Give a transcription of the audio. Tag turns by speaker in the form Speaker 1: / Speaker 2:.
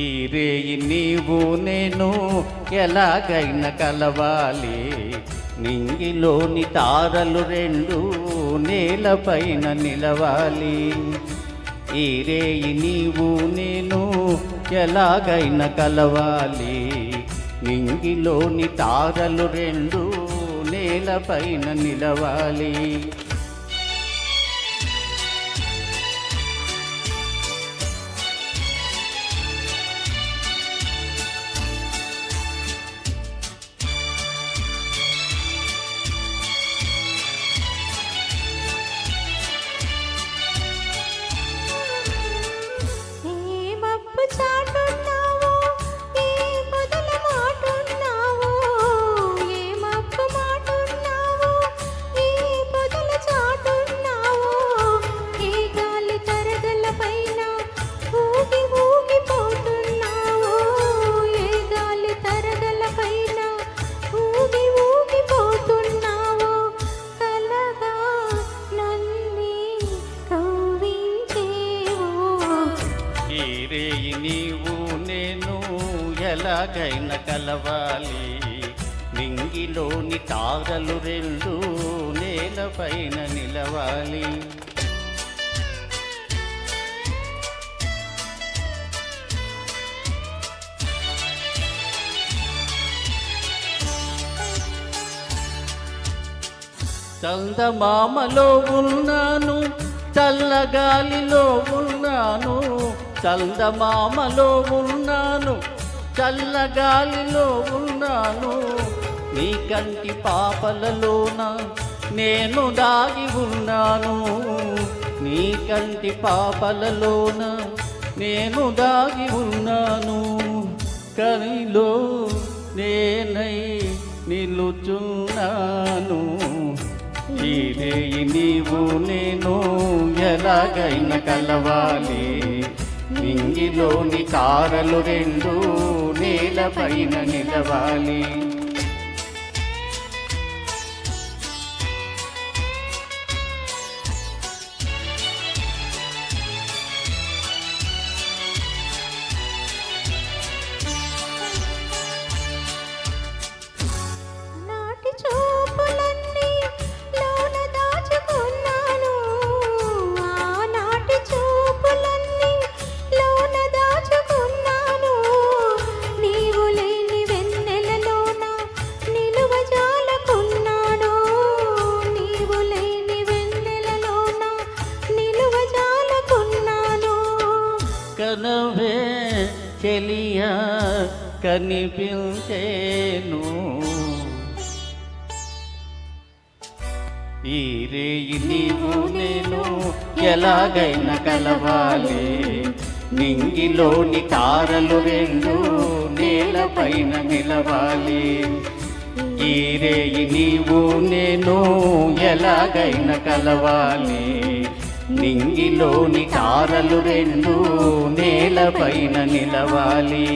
Speaker 1: ఈ రేయి నీవు నేను ఎలాగైనా కలవాలి, నింగిలోని తారలు రెండు నేలపైన నిలవాలి. ఈ రేయి నీవు నేను ఎలాగైనా కలవాలి, నింగిలోని తారలు రెండు నేలపైన నిలవాలి. నీవు నేను ఎలాగైనా కలవాలి, నింగిలోని తారలు రెండు నేలపైన నిలవాలి. చందమామలో ఉన్నాను, చల్లగాలిలో ఉన్నాను, చందమామలో ఉన్నాను, చల్లగాలిలో ఉన్నాను. నీ కంటి పాపలలోన నేను దాగి ఉన్నాను, నీ కంటి పాపలలోన నేను దాగి ఉన్నాను. కనిలో నేనై నిలుచున్నాను. ఈ రేయి నీవు నేను ఎలాగైనా కలవాలి, నింగిలోని తారలు రెండు నేలపైన నిలవాలి. కనవే చెలియా కనిపించేను, ఈ రేయి నీవు నేను ఎలాగైనా కలవాలి, నింగిలోని తారలు రెండు నేలపైన నిలవాలి. ఈ రేయి నీవు నేను ఎలాగైనా కలవాలి, నింగిలోని తారలు రెండు నేలపైన నిలవాలి.